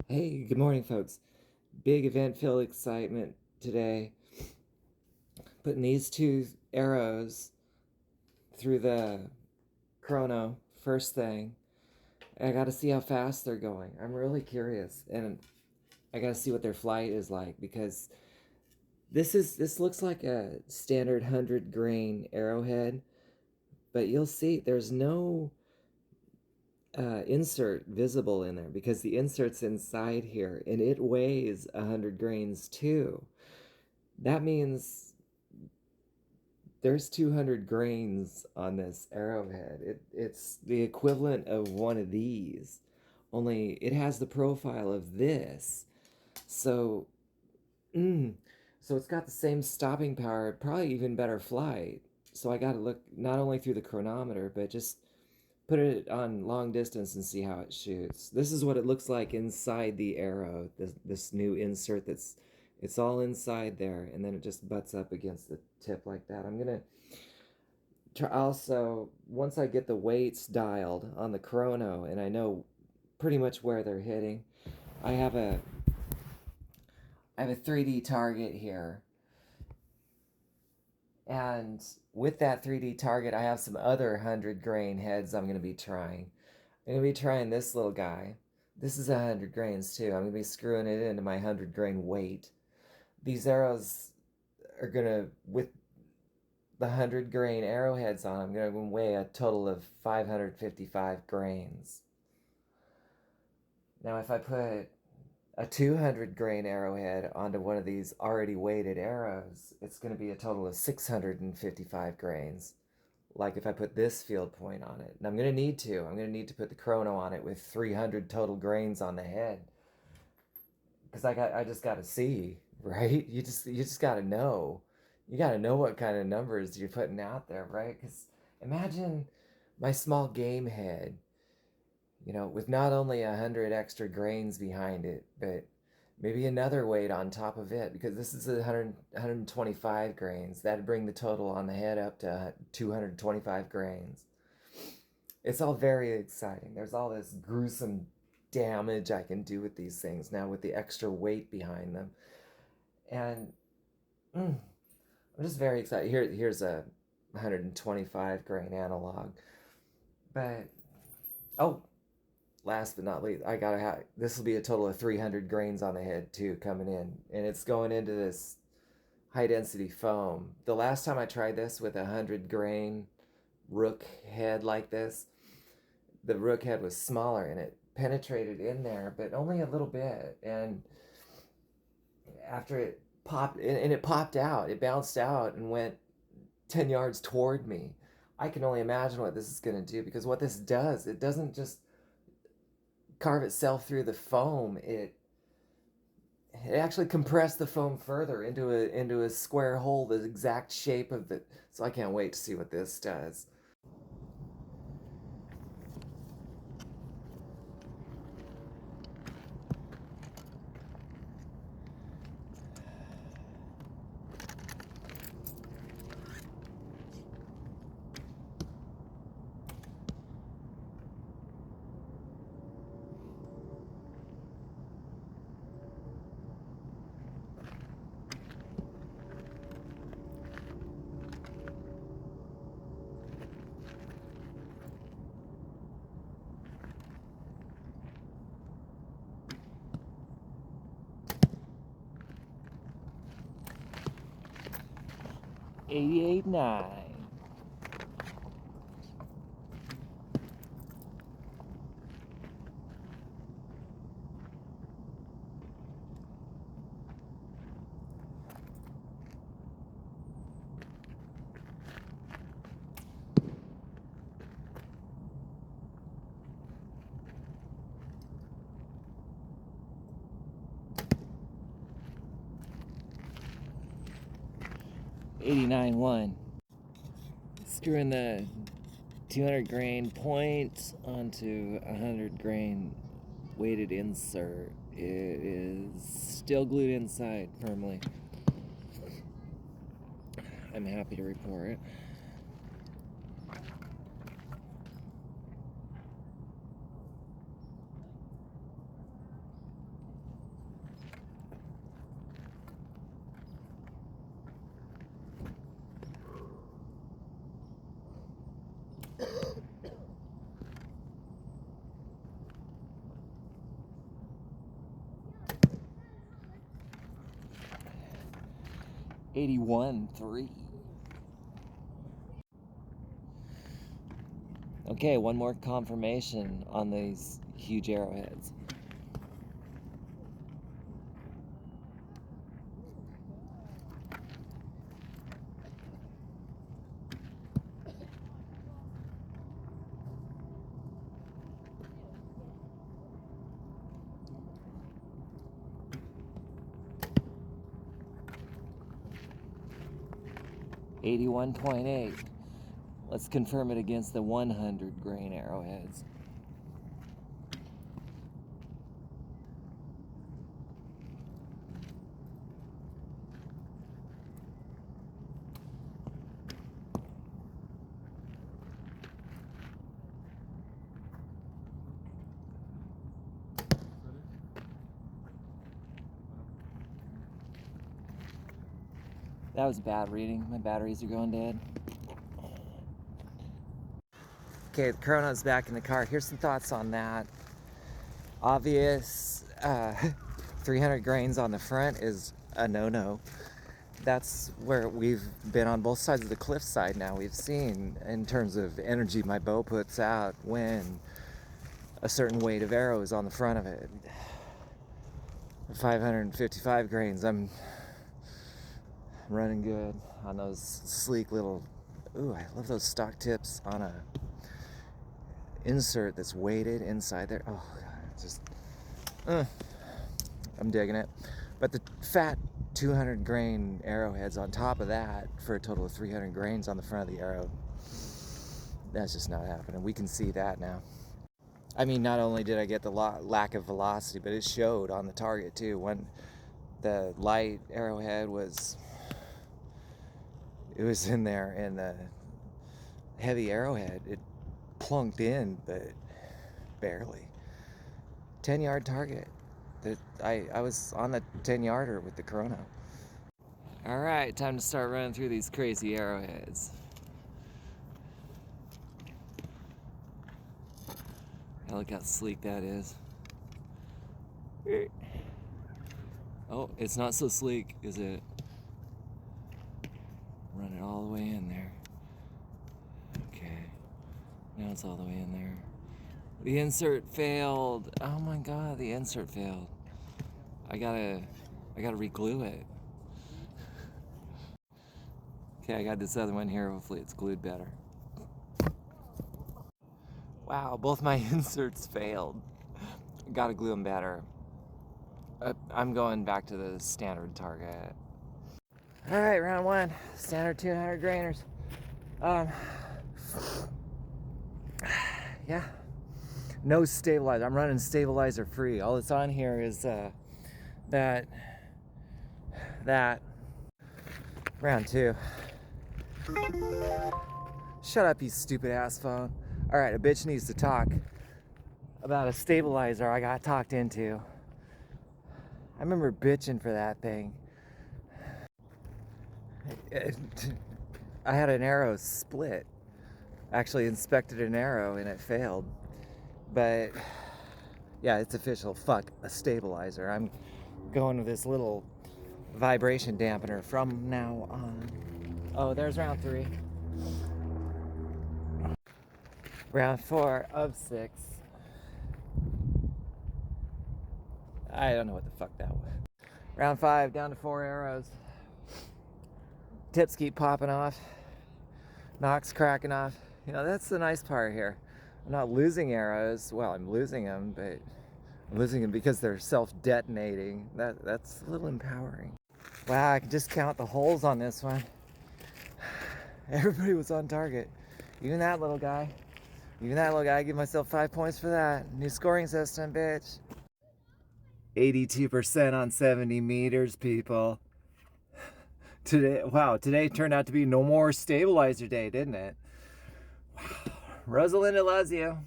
Hey, good morning, folks. Big event-filled excitement today. Putting these two arrows through the chrono first thing. I got to see how fast they're going. I'm really curious, and I got to see what their flight is like because this looks like a standard 100 grain arrowhead, but you'll see there's no insert visible in there because the insert's inside here, and it weighs 100 grains too. That means there's 200 grains on this arrowhead. It's the equivalent of one of these, only it has the profile of this. So, so it's got the same stopping power, probably even better flight. So I got to look not only through the chronometer, but just put it on long distance and see how it shoots. This is what it looks like inside the arrow, this new insert it's all inside there, and then it just butts up against the tip like that. I'm going to try also, once I get the weights dialed on the chrono and I know pretty much where they're hitting, I have a 3D target here. And with that 3D target, I have some other 100 grain heads I'm going to be trying. I'm going to be trying this little guy. This is 100 grains too. I'm going to be screwing it into my 100 grain weight. These arrows are going to, with the 100 grain arrowheads on, I'm going to weigh a total of 555 grains. Now, if I put a 200 grain arrowhead onto one of these already weighted arrows, it's going to be a total of 655 grains. Like if I put this field point on it. And I'm going to need to put the chrono on it with 300 total grains on the head. Because I just got to see, right? You just got to know. You got to know what kind of numbers you're putting out there, right? Because imagine my small game head, with not only 100 extra grains behind it, but maybe another weight on top of it, because this is 125 grains. That'd bring the total on the head up to 225 grains. It's all very exciting. There's all this gruesome damage I can do with these things now with the extra weight behind them. And I'm just very excited. Here's a 125 grain analog. But, oh, last but not least, I gotta have this will be a total of 300 grains on the head too coming in, and it's going into this high density foam. The last time I tried this with 100 grain rook head like this, the rook head was smaller and it penetrated in there, but only a little bit. And after it popped, and it popped out, it bounced out and went 10 yards toward me. I can only imagine what this is going to do, because what this does, it doesn't just carve itself through the foam, it actually compressed the foam further into a square hole, the exact shape of the. So I can't wait to see what this does. .88.9. .89.1. Screwing the 200 grain point onto a 100 grain weighted insert. It is still glued inside firmly. I'm happy to report. 81.3. Okay, one more confirmation on these huge arrowheads. .8. Let's confirm it against the 100 grain arrowheads. That was a bad reading. My batteries are going dead. Okay, the Chrono's back in the car. Here's some thoughts on that. Obvious, 300 grains on the front is a no-no. That's where we've been on both sides of the cliffside now. We've seen, in terms of energy my bow puts out, when a certain weight of arrow is on the front of it. 555 grains, I'm running good on those sleek little, ooh, I love those stock tips on a insert that's weighted inside there. Oh god, it's just I'm digging it. But the fat 200 grain arrowheads on top of that for a total of 300 grains on the front of the arrow, that's just not happening. We can see that now. I mean, not only did I get the lack of velocity, but it showed on the target too. When the light arrowhead was in there, and the heavy arrowhead, it plunked in, but barely. 10-yard target. I was on the 10-yarder with the Chrono. All right, time to start running through these crazy arrowheads. Oh, look how sleek that is. Oh, it's not so sleek, is it? Run it all the way in there. Okay, now it's all the way in there. The insert failed. Oh my god, the insert failed. I gotta re-glue it. Okay, I got this other one here. Hopefully it's glued better. Wow, both my inserts failed. Gotta glue them better. I'm going back to the standard target. All right, round one, standard 200 grainers. Yeah, no stabilizer. I'm running stabilizer free. All that's on here is that round two. Shut up, you stupid ass phone. All right, a bitch needs to talk about a stabilizer I got talked into. I remember bitching for that thing. I had an arrow split. Actually inspected an arrow and it failed. But yeah, it's official. Fuck a stabilizer. I'm going with this little vibration dampener from now on. Oh, there's round three. Round 4 of 6. I don't know what the fuck that was. Round 5, down to 4 arrows. Tips keep popping off. Nocks cracking off. You know, that's the nice part here. I'm not losing arrows. Well, I'm losing them, but I'm losing them because they're self-detonating. That's a little empowering. Wow, I can just count the holes on this one. Everybody was on target. Even that little guy. Even that little guy. I give myself 5 points for that. New scoring system, bitch. 82% on 70 meters, people. Today turned out to be no more stabilizer day, didn't it? Wow. Rosalinda loves you.